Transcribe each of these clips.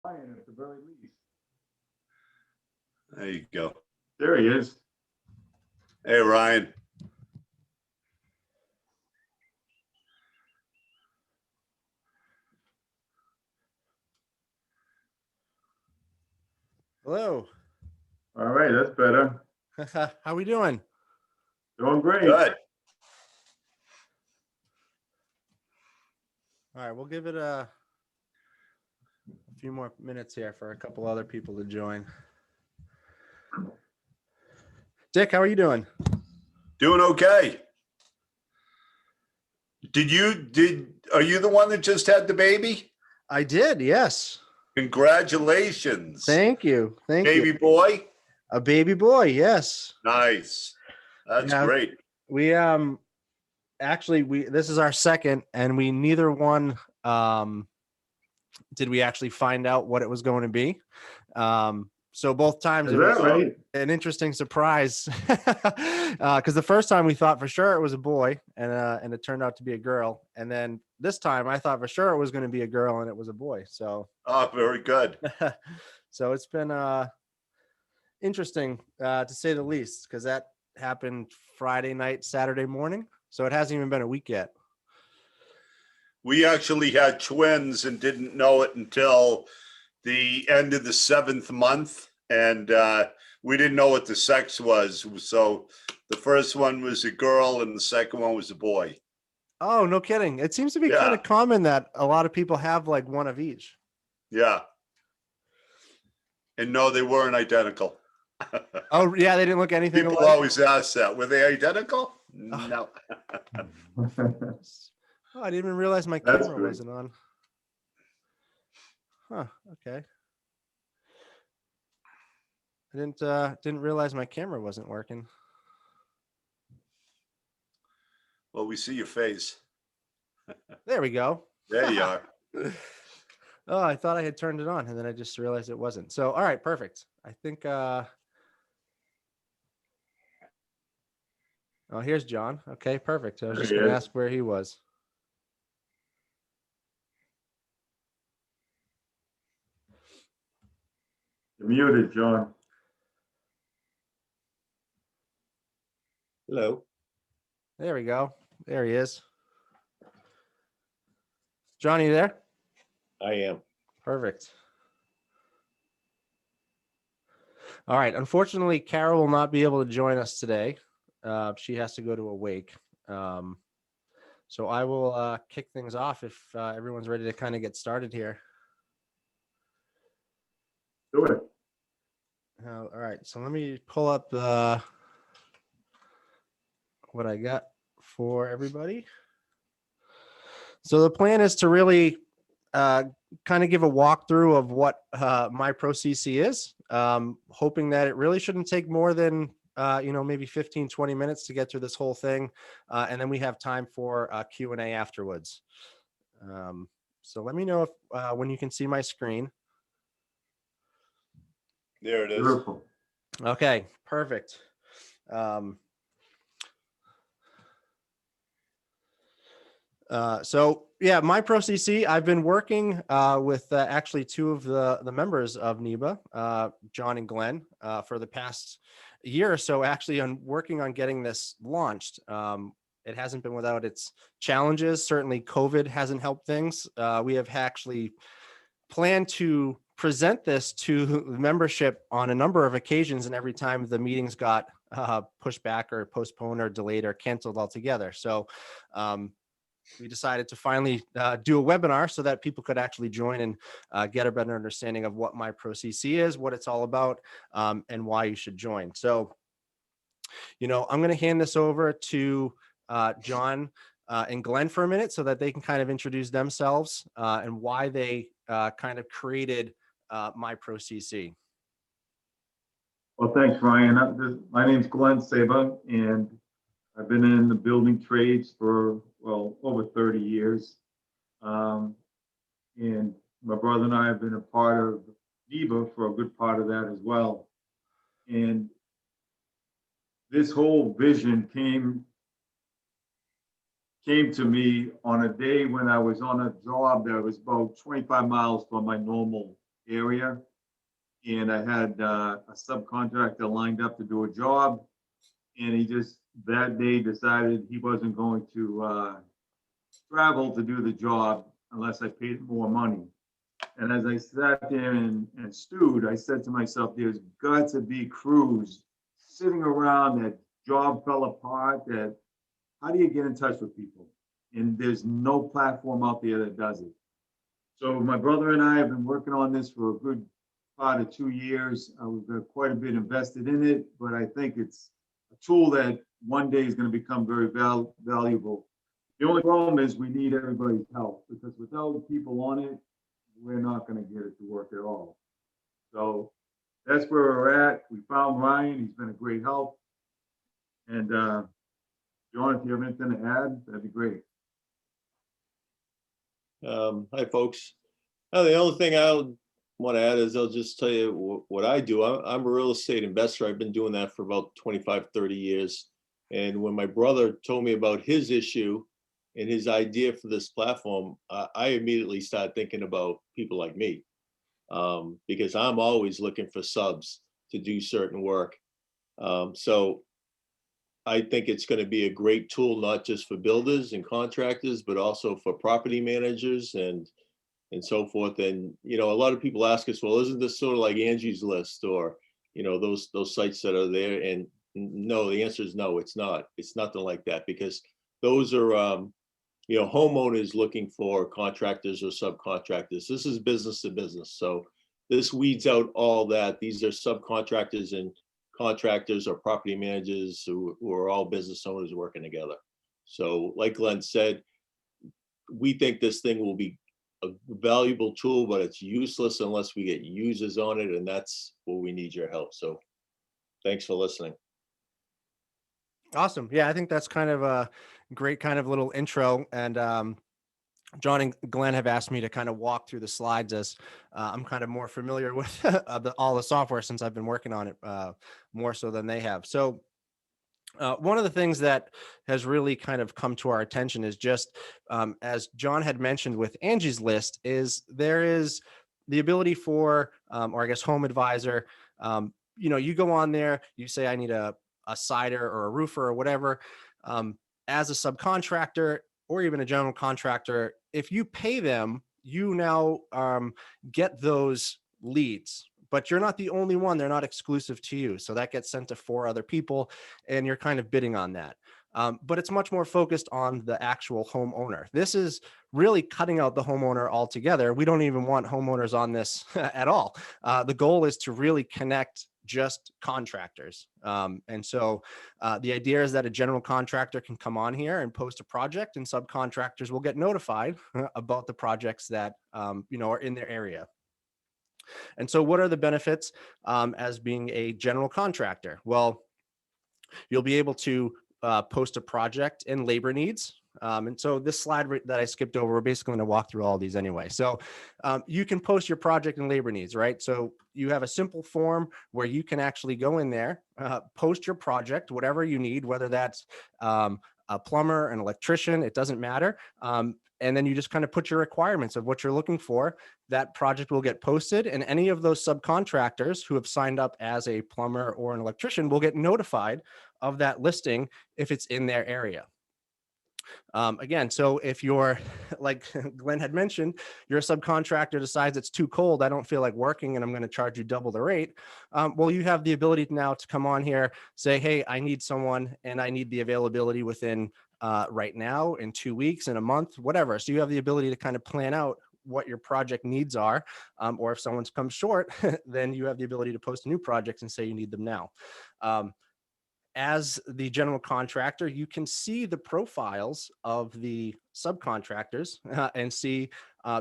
Ryan at the very least. There you go. There he is. Hey, Ryan. Hello. All right, that's better. How we doing? Doing great. Good. All right, we'll give it a few more minutes here for a couple other people to join. Dick, how are you doing? Doing okay. Are you the one that just had the baby? I did, yes. Congratulations. Thank you. Thank Baby you. boy? A baby boy, yes. Nice. That's great. We actually this is our second, and we neither one did we actually find out what it was going to be. So both times it was an interesting surprise because the first time we thought for sure it was a boy, and it turned out to be a girl. And then this time I thought for sure it was going to be a girl, and it was a boy. So very good. So it's been interesting to say the least, because that happened Friday night, Saturday morning. So it hasn't even been a week yet. We actually had twins and didn't know it until the end of the 7th month. And we didn't know what the sex was. So the first one was a girl and the second one was a boy. Oh, no kidding. It seems to be kind of common that a lot of people have like one of each. Yeah. And no, they weren't identical. Oh, yeah. They didn't look anything People alike. always ask that. Were they identical? No. Oh, I didn't even realize my camera wasn't on. Huh. Okay. I didn't realize my camera wasn't working. Well, we see your face. There we go. There you are. Oh, I thought I had turned it on, and then I just realized it wasn't. So, all right, perfect. I think. Oh, here's John. Okay, perfect. I was just going to ask where he was. You're muted, John. Hello. There we go. There he is. Johnny, there? I am. Perfect. All right. Unfortunately, Carol will not be able to join us today. She has to go to a wake. So I will kick things off if everyone's ready to kind of get started here. Do it. All right. So let me pull up what I got for everybody. So the plan is to really kind of give a walkthrough of what myProCC is, hoping that it really shouldn't take more than maybe 15, 20 minutes to get through this whole thing. And then we have time for Q&A afterwards. So let me know if when you can see my screen. There it is. Beautiful. Okay, perfect. So yeah, myProCC, I've been working with actually two of the members of NEBA, John and Glenn, for the past year or so, actually on working on getting this launched. It hasn't been without its challenges. Certainly COVID hasn't helped things. We have actually planned to present this to the membership on a number of occasions, and every time the meetings got pushed back or postponed or delayed or canceled altogether. So we decided to finally do a webinar so that people could actually join and get a better understanding of what myProCC is, what it's all about, and why you should join. So, I'm going to hand this over to John and Glenn for a minute so that they can kind of introduce themselves and why they kind of created myProCC. Well, thanks, Ryan. My name's Glenn Saba, and I've been in the building trades for, over 30 years. And my brother and I have been a part of NEBA for a good part of that as well. And this whole vision came to me on a day when I was on a job that was about 25 miles from my normal area. And I had a subcontractor lined up to do a job. And he just that day decided he wasn't going to travel to do the job unless I paid more money. And as I sat there and stewed, I said to myself, there's got to be crews sitting around that job fell apart, that how do you get in touch with people? And there's no platform out there that does it. So my brother and I have been working on this for a good part of 2 years. We've got quite a bit invested in it, but I think it's a tool that one day is going to become very valuable. The only problem is we need everybody's help, because without people on it, we're not going to get it to work at all. So that's where we're at. We found Ryan. He's been a great help. And John, if you have anything to add, that'd be great. Hi, folks. The only thing I'll want to add is I'll just tell you what I do. I'm a real estate investor. I've been doing that for about 25, 30 years. And when my brother told me about his issue and his idea for this platform, I immediately started thinking about people like me, because I'm always looking for subs to do certain work. So I think it's going to be a great tool, not just for builders and contractors, but also for property managers and so forth. And, you know, a lot of people ask us, well, isn't this sort of like Angie's List or, you know, those sites that are there? And no, the answer is no, it's not. It's nothing like that, because those are, you know, homeowners looking for contractors or subcontractors. This is business to business. So this weeds out all that. These are subcontractors and contractors or property managers who are all business owners working together. So like Glenn said, we think this thing will be a valuable tool, but it's useless unless we get users on it. And that's where we need your help. So thanks for listening. Awesome. Yeah, I think that's kind of a great kind of little intro. And John and Glenn have asked me to kind of walk through the slides, as I'm kind of more familiar with all the software since I've been working on it more so than they have. So one of the things that has really kind of come to our attention is just, as John had mentioned with Angie's List, is there is the ability for, or I guess Home Advisor, you know, you go on there, you say, I need a cider or a roofer or whatever, as a subcontractor or even a general contractor, if you pay them, you now get those leads, but you're not the only one. They're not exclusive to you. So that gets sent to 4 other people and you're kind of bidding on that. But it's much more focused on the actual homeowner. This is really cutting out the homeowner altogether. We don't even want homeowners on this at all. The goal is to really connect just contractors. And so the idea is that a general contractor can come on here and post a project, and subcontractors will get notified about the projects that you know, are in their area. And so what are the benefits as being a general contractor? Well, you'll be able to post a project and labor needs. And so this slide that I skipped over, we're basically going to walk through all these anyway. So you can post your project and labor needs, right? So you have a simple form where you can actually go in there, post your project, whatever you need, whether that's a plumber, an electrician, it doesn't matter. And then you just kind of put your requirements of what you're looking for. That project will get posted, and any of those subcontractors who have signed up as a plumber or an electrician will get notified of that listing if it's in their area. Again, so if you're, like Glenn had mentioned, your subcontractor decides it's too cold, I don't feel like working, and I'm going to charge you double the rate. Well, you have the ability now to come on here, say, hey, I need someone and I need the availability within right now, in 2 weeks, in a month, whatever. So you have the ability to kind of plan out what your project needs are, or if someone's come short, then you have the ability to post a new project and say you need them now. As the general contractor, you can see the profiles of the subcontractors and see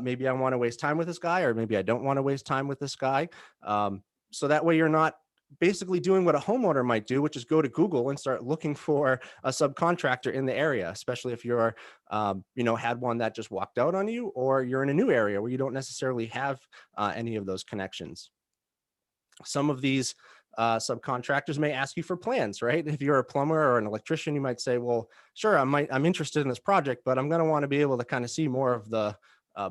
maybe I want to waste time with this guy, or maybe I don't want to waste time with this guy. So that way you're not basically doing what a homeowner might do, which is go to Google and start looking for a subcontractor in the area, especially if you're, you know, had one that just walked out on you, or you're in a new area where you don't necessarily have any of those connections. Some of these subcontractors may ask you for plans, right? If you're a plumber or an electrician, you might say, well, sure, I'm interested in this project, but I'm going to want to be able to kind of see more of the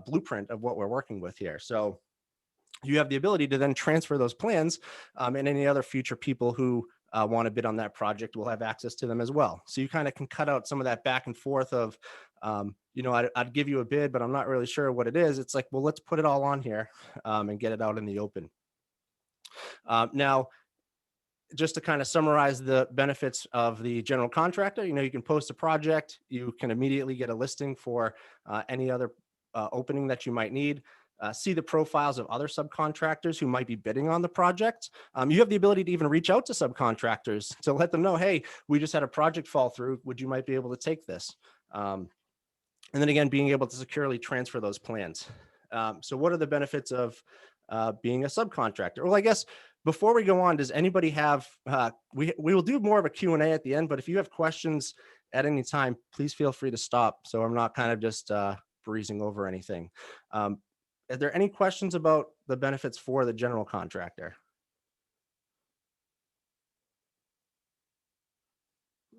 blueprint of what we're working with here. So you have the ability to then transfer those plans, and any other future people who want to bid on that project will have access to them as well. So you kind of can cut out some of that back and forth of, I'd give you a bid, but I'm not really sure what it is. It's like, well, let's put it all on here and get it out in the open. Now, just to kind of summarize the benefits of the general contractor, you can post a project, you can immediately get a listing for any other opening that you might need. See the profiles of other subcontractors who might be bidding on the project. You have the ability to even reach out to subcontractors to let them know, hey, we just had a project fall through. Would you might be able to take this? And then again, being able to securely transfer those plans. So what are the benefits of being a subcontractor? Well, I guess before we go on, does anybody have, we will do more of a Q&A at the end, but if you have questions at any time, please feel free to stop. So I'm not kind of just breezing over anything. Are there any questions about the benefits for the general contractor?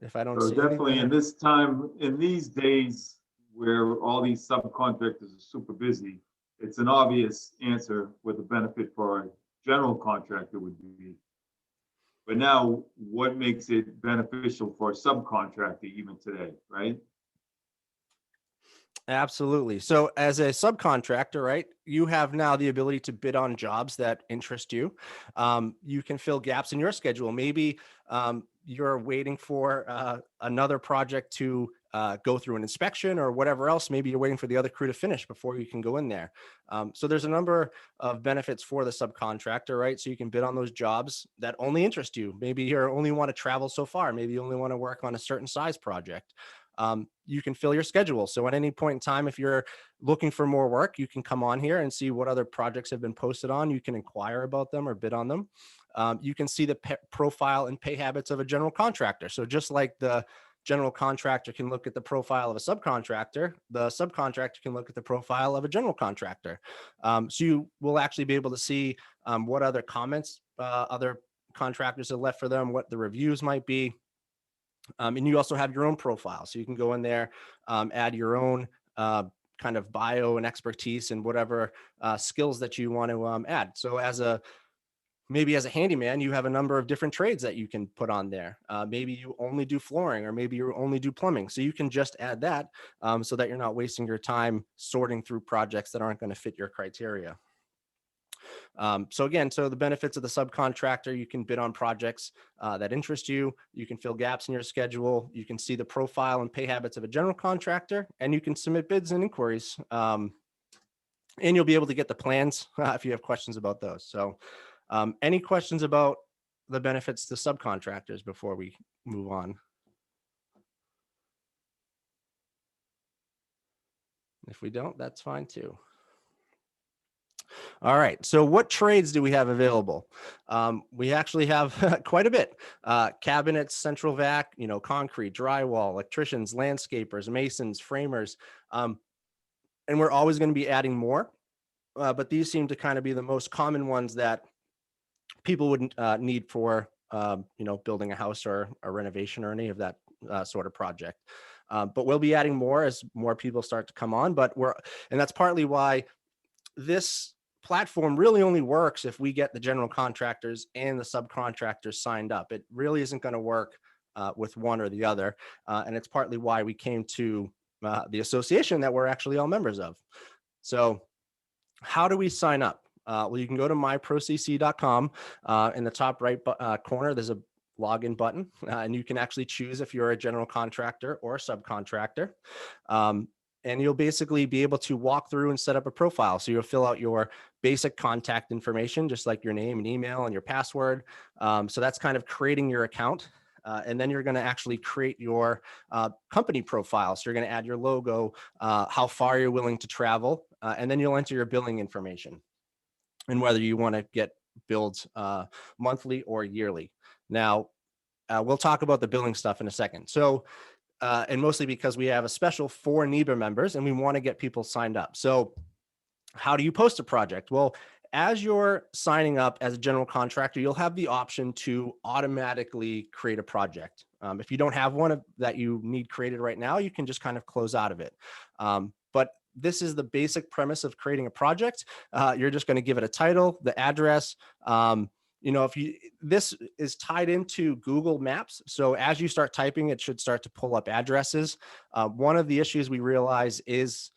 If I don't So see definitely anything. in this time, in these days where all these subcontractors are super busy, it's an obvious answer what the benefit for a general contractor would be. But now, what makes it beneficial for a subcontractor even today, right? Absolutely. So as a subcontractor, right, you have now the ability to bid on jobs that interest you. You can fill gaps in your schedule. Maybe you're waiting for another project to go through an inspection or whatever else. Maybe you're waiting for the other crew to finish before you can go in there. So there's a number of benefits for the subcontractor, right? So you can bid on those jobs that only interest you. Maybe you only want to travel so far. Maybe you only want to work on a certain size project. You can fill your schedule. So at any point in time, if you're looking for more work, you can come on here and see what other projects have been posted on. You can inquire about them or bid on them. You can see the profile and pay habits of a general contractor. So just like the general contractor can look at the profile of a subcontractor, the subcontractor can look at the profile of a general contractor. So you will actually be able to see what other comments other contractors have left for them, what the reviews might be. And you also have your own profile. So you can go in there, add your own kind of bio and expertise and whatever skills that you want to add. So maybe as a handyman, you have a number of different trades that you can put on there. Maybe you only do flooring, or maybe you only do plumbing. So you can just add that so that you're not wasting your time sorting through projects that aren't going to fit your criteria. So the benefits of the subcontractor, you can bid on projects that interest you. You can fill gaps in your schedule. You can see the profile and pay habits of a general contractor, and you can submit bids and inquiries. And you'll be able to get the plans if you have questions about those. So any questions about the benefits to subcontractors before we move on? If we don't, that's fine too. All right. So what trades do we have available? We actually have quite a bit. Cabinets, central vac, concrete, drywall, electricians, landscapers, masons, framers. And we're always going to be adding more. But these seem to kind of be the most common ones that people would need for, building a house or a renovation or any of that sort of project. But we'll be adding more as more people start to come on. And that's partly why this platform really only works if we get the general contractors and the subcontractors signed up. It really isn't going to work with one or the other. And it's partly why we came to the association that we're actually all members of. So how do we sign up? Well, you can go to myProCC.com. In the top right corner, there's a login button, and you can actually choose if you're a general contractor or a subcontractor. And you'll basically be able to walk through and set up a profile. So you'll fill out your basic contact information, just like your name and email and your password. So that's kind of creating your account. And then you're going to actually create your company profile. So you're going to add your logo, how far you're willing to travel, and then you'll enter your billing information and whether you want to get billed monthly or yearly. Now, we'll talk about the billing stuff in a second. So, and mostly because we have a special for NEBA members and we want to get people signed up. So how do you post a project? Well, as you're signing up as a general contractor, you'll have the option to automatically create a project. If you don't have one that you need created right now, you can just kind of close out of it. But this is the basic premise of creating a project. You're just going to give it a title, the address. You know, this is tied into Google Maps. So as you start typing, it should start to pull up addresses. One of the issues we realize is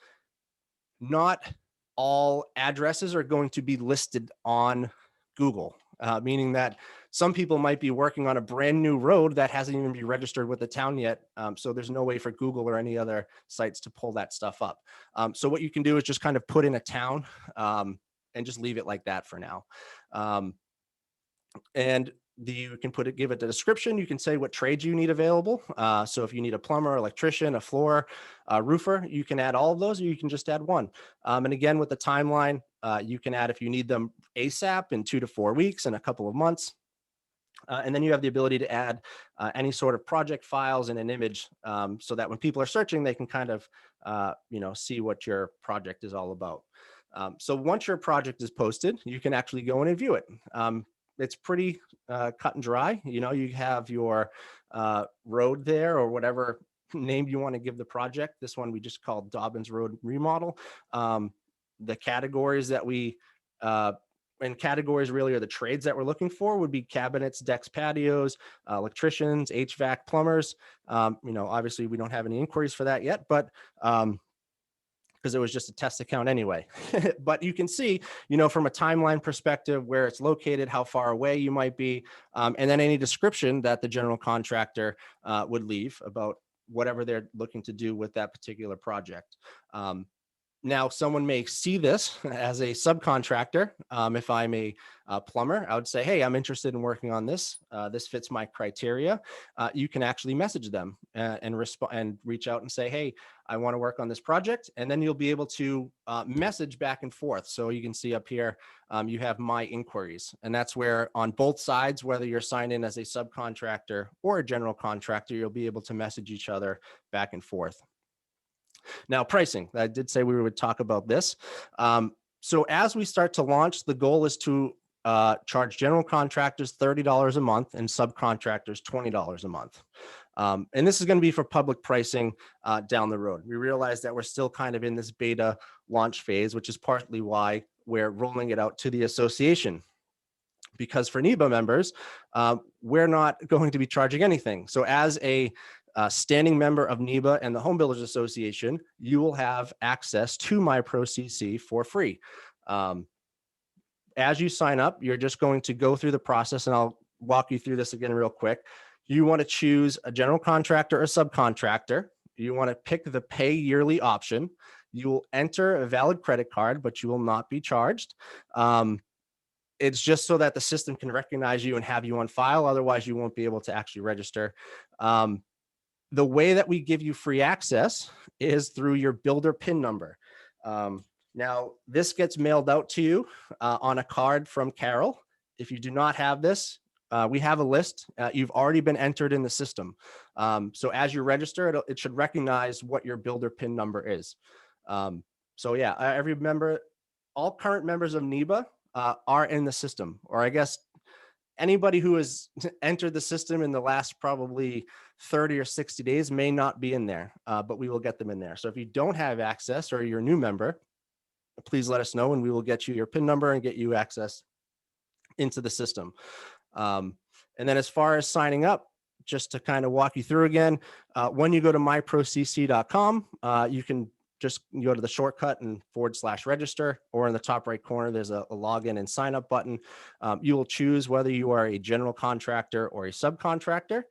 not all addresses are going to be listed on Google, meaning that some people might be working on a brand new road that hasn't even been registered with the town yet. So there's no way for Google or any other sites to pull that stuff up. So what you can do is just kind of put in a town and just leave it like that for now. And you can give it the description. You can say what trades you need available. So if you need a plumber, electrician, a floor, roofer, you can add all of those, or you can just add one. And again, with the timeline, you can add if you need them ASAP in 2 to 4 weeks and a couple of months. And then you have the ability to add any sort of project files and an image so that when people are searching, they can kind of, you know, see what your project is all about. So once your project is posted, you can actually go in and view it. It's pretty cut and dry. You know, you have your road there or whatever name you want to give the project. This one we just called Dobbins Road Remodel. The categories that and categories really are the trades that we're looking for would be cabinets, decks, patios, electricians, HVAC, plumbers. You know, obviously we don't have any inquiries for that yet, but because it was just a test account anyway. But you can see, you know, from a timeline perspective, where it's located, how far away you might be, and then any description that the general contractor would leave about whatever they're looking to do with that particular project. Now, someone may see this as a subcontractor. If I'm a plumber, I would say, hey, I'm interested in working on this. This fits my criteria. You can actually message them and reach out and say, hey, I want to work on this project. And then you'll be able to message back and forth. So you can see up here, you have my inquiries. And that's where on both sides, whether you're signed in as a subcontractor or a general contractor, you'll be able to message each other back and forth. Now, pricing, I did say we would talk about this. So as we start to launch, the goal is to charge general contractors $30 a month and subcontractors $20 a month. And this is going to be for public pricing down the road. We realize that we're still kind of in this beta launch phase, which is partly why we're rolling it out to the association. Because for NEBA members, we're not going to be charging anything. So as a standing member of NEBA and the Home Builders Association, you will have access to myProCC for free. As you sign up, you're just going to go through the process, and I'll walk you through this again real quick. You want to choose a general contractor or subcontractor. You want to pick the pay yearly option. You will enter a valid credit card, but you will not be charged. It's just so that the system can recognize you and have you on file. Otherwise, you won't be able to actually register. The way that we give you free access is through your builder PIN number. Now, this gets mailed out to you on a card from Carol. If you do not have this, we have a list. You've already been entered in the system. So as you register, it should recognize what your builder PIN number is. So yeah, every member, all current members of NEBA are in the system, or I guess anybody who has entered the system in the last probably 30 or 60 days may not be in there, but we will get them in there. So if you don't have access or you're a new member, please let us know and we will get you your PIN number and get you access into the system. And then as far as signing up, just to kind of walk you through again, when you go to myprocc.com, you can just go to the shortcut and /register, or in the top right corner, there's a login and sign up button. You will choose whether you are a general contractor or a subcontractor.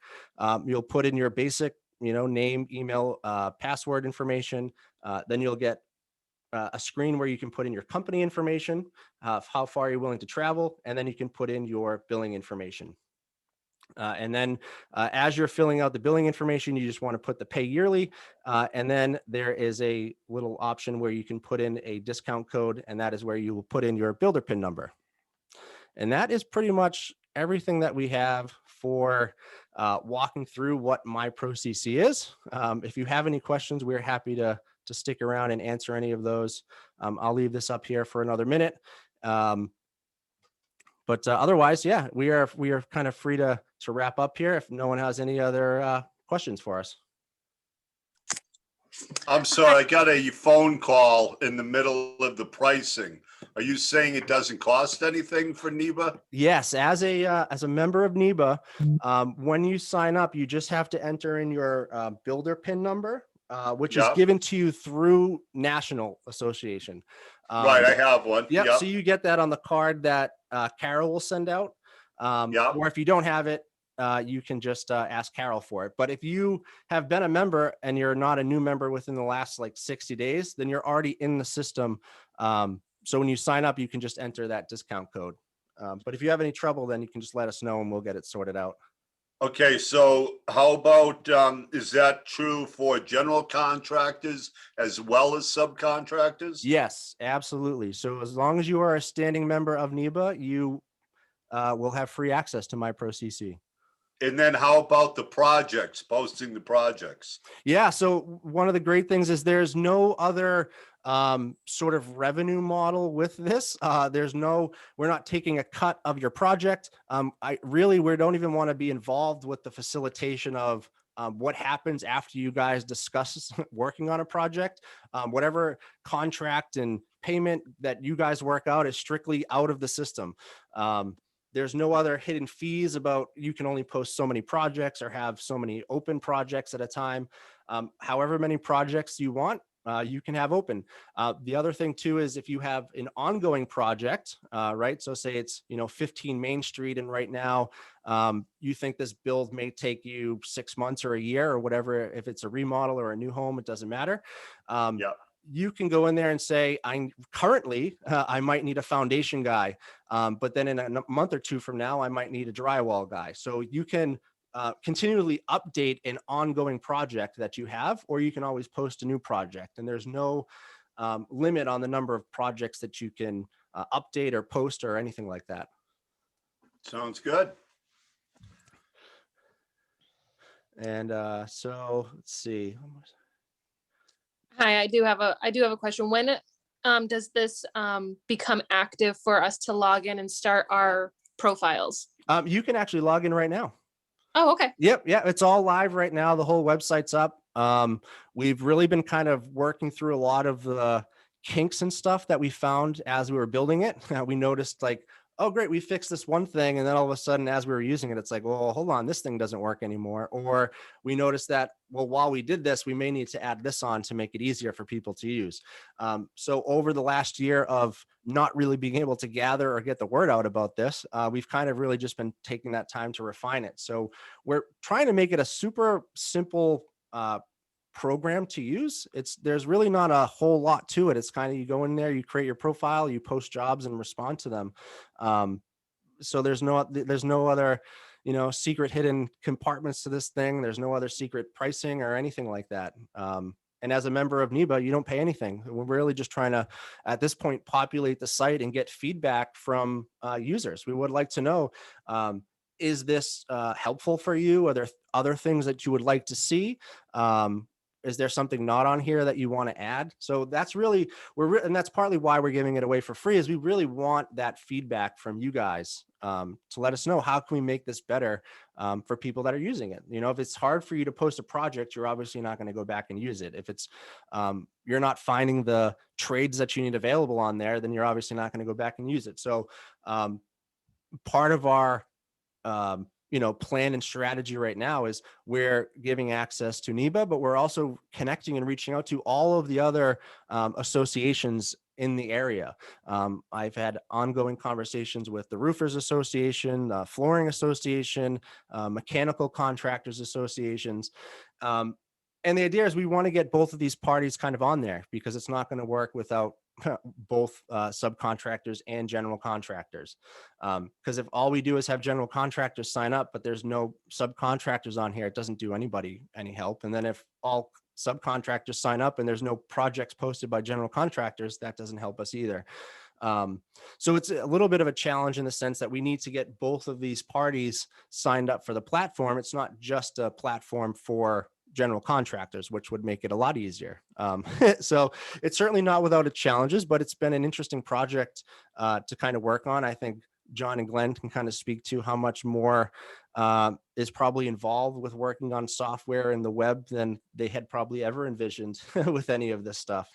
You'll put in your basic, name, email, password information. Then you'll get a screen where you can put in your company information, how far you're willing to travel, and then you can put in your billing information. And then as you're filling out the billing information, you just want to put the pay yearly. And then there is a little option where you can put in a discount code, and that is where you will put in your builder PIN number. And that is pretty much everything that we have for walking through what myProCC is. If you have any questions, we're happy to stick around and answer any of those. I'll leave this up here for another minute. But otherwise, yeah, we are kind of free to wrap up here if no one has any other questions for us. I'm sorry, I got a phone call in the middle of the pricing. Are you saying it doesn't cost anything for NEBA? Yes, as a member of NEBA, when you sign up, you just have to enter in your builder pin number, which is Yep. given to you through National Association. Right, I have one. Yep. Yep. So you get that on the card that Carol will send out. Yep. Or if you don't have it, you can just ask Carol for it. But if you have been a member and you're not a new member within the last like 60 days, then you're already in the system. So when you sign up, you can just enter that discount code. But if you have any trouble, then you can just let us know and we'll get it sorted out. Okay, so how about, is that true for general contractors as well as subcontractors? Yes, absolutely. So as long as you are a standing member of NEBA, you will have free access to myProCC. And then how about the projects, posting the projects? Yeah. So one of the great things is there's no other sort of revenue model with this. We're not taking a cut of your project. We don't even want to be involved with the facilitation of what happens after you guys discuss working on a project. Whatever contract and payment that you guys work out is strictly out of the system. There's no other hidden fees about you can only post so many projects or have so many open projects at a time. However many projects you want, you can have open. The other thing too is if you have an ongoing project, right? So say it's 15 Main Street, and right now you think this build may take you 6 months or a year or whatever. If it's a remodel or a new home, it doesn't matter. Yeah. You can go in there and say, I might need a foundation guy, but then in a month or two from now, I might need a drywall guy. So you can continually update an ongoing project that you have, or you can always post a new project. And there's no limit on the number of projects that you can update or post or anything like that. Sounds good. And so let's see. Hi, I do have a question. When does this become active for us to log in and start our profiles? You can actually log in right now. Oh, okay. Yep. Yeah. It's all live right now. The whole website's up. We've really been kind of working through a lot of the kinks and stuff that we found as we were building it. We noticed like, oh, great, we fixed this one thing. And then all of a sudden, as we were using it, it's like, well, hold on, this thing doesn't work anymore. Or we noticed that, well, while we did this, we may need to add this on to make it easier for people to use. So over the last year of not really being able to gather or get the word out about this, we've kind of really just been taking that time to refine it. So we're trying to make it a super simple program to use. There's really not a whole lot to it. It's kind of, you go in there, you create your profile, you post jobs and respond to them. So there's no other, secret hidden compartments to this thing. There's no other secret pricing or anything like that. And as a member of NEBA, you don't pay anything. We're really just trying to, at this point, populate the site and get feedback from users. We would like to know, is this helpful for you? Are there other things that you would like to see? Is there something not on here that you want to add? So that's really, and that's partly why we're giving it away for free, is we really want that feedback from you guys to let us know, how can we make this better for people that are using it? If it's hard for you to post a project, you're obviously not going to go back and use it. If it's, you're not finding the trades that you need available on there, then you're obviously not going to go back and use it. So part of our, plan and strategy right now is we're giving access to NEBA, but we're also connecting and reaching out to all of the other associations in the area. I've had ongoing conversations with the Roofers Association, the Flooring Association, Mechanical Contractors Associations. And the idea is we want to get both of these parties kind of on there, because it's not going to work without both subcontractors and general contractors. Because if all we do is have general contractors sign up, but there's no subcontractors on here, it doesn't do anybody any help. And then if all subcontractors sign up and there's no projects posted by general contractors, that doesn't help us either. So it's a little bit of a challenge in the sense that we need to get both of these parties signed up for the platform. It's not just a platform for general contractors, which would make it a lot easier. So it's certainly not without its challenges, but it's been an interesting project to kind of work on. I think John and Glenn can kind of speak to how much more is probably involved with working on software and the web than they had probably ever envisioned with any of this stuff.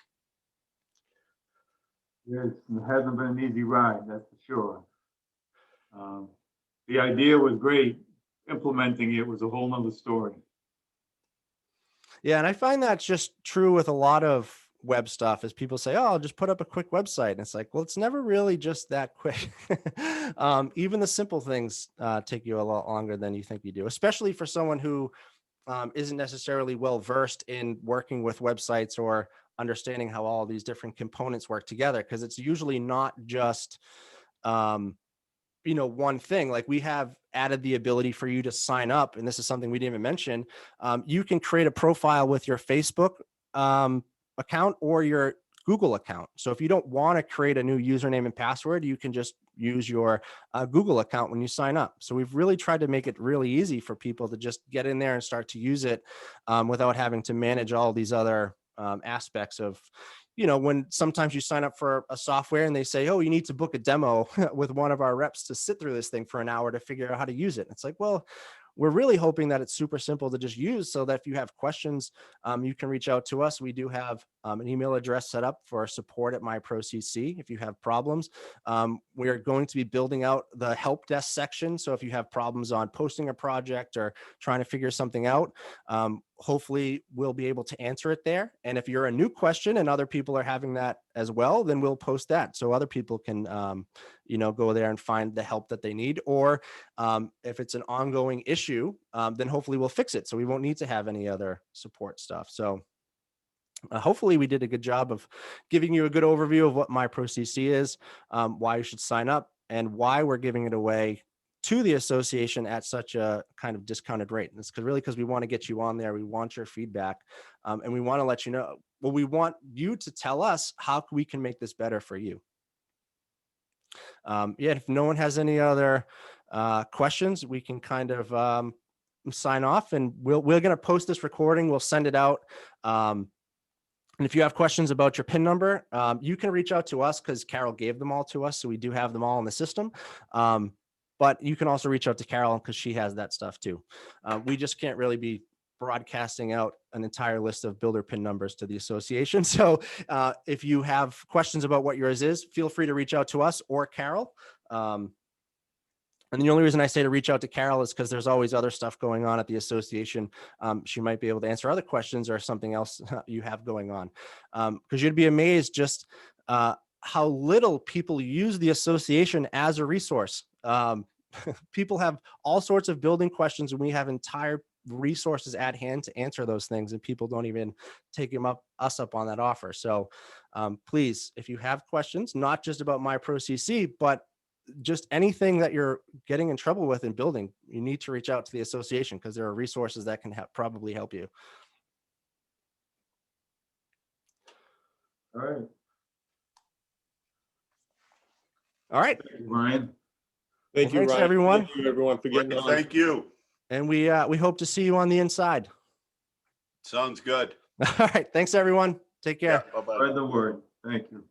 Yes, it hasn't been an easy ride, that's for sure. The idea was great. Implementing it was a whole nother story. Yeah, and I find that's just true with a lot of web stuff is people say, oh, I'll just put up a quick website. And it's like, well, it's never really just that quick. Even the simple things take you a lot longer than you think you do, especially for someone who isn't necessarily well versed in working with websites or understanding how all these different components work together. Because it's usually not just, one thing. Like we have added the ability for you to sign up, and this is something we didn't even mention. You can create a profile with your Facebook account or your Google account. So if you don't want to create a new username and password, you can just use your Google account when you sign up. So we've really tried to make it really easy for people to just get in there and start to use it without having to manage all these other aspects of, when sometimes you sign up for a software and they say, oh, you need to book a demo with one of our reps to sit through this thing for an hour to figure out how to use it. It's like, well, we're really hoping that it's super simple to just use so that if you have questions, you can reach out to us. We do have an email address set up for support at myProCC. If you have problems, we are going to be building out the help desk section. So if you have problems on posting a project or trying to figure something out, hopefully we'll be able to answer it there. And if you're a new question and other people are having that as well, then we'll post that so other people can, go there and find the help that they need. Or if it's an ongoing issue, then hopefully we'll fix it. So we won't need to have any other support stuff. So hopefully we did a good job of giving you a good overview of what myProCC is, why you should sign up, and why we're giving it away to the association at such a kind of discounted rate. And it's because we want to get you on there. We want your feedback, and we want to let you know. Well, we want you to tell us how we can make this better for you. If no one has any other questions, we can kind of sign off, and we're going to post this recording. We'll send it out. And if you have questions about your PIN number, you can reach out to us because Carol gave them all to us. So we do have them all in the system. But you can also reach out to Carol because she has that stuff too. We just can't really be broadcasting out an entire list of builder PIN numbers to the association. So if you have questions about what yours is, feel free to reach out to us or Carol. And the only reason I say to reach out to Carol is because there's always other stuff going on at the association. She might be able to answer other questions or something else you have going on. Because you'd be amazed just how little people use the association as a resource. People have all sorts of building questions, and we have entire resources at hand to answer those things, and people don't even take us up on that offer. So please, if you have questions, not just about myProCC, but just anything that you're getting in trouble with in building, you need to reach out to the association because there are resources that can probably help you. All right. All right. Thank you, Ryan. Thank you, Thanks, Ryan. everyone. Thank you, everyone, for getting on. Thank you. And we hope to see you on the inside. Sounds good. All right. Thanks, everyone. Take care. Yeah, bye-bye. Spread the word. Thank you.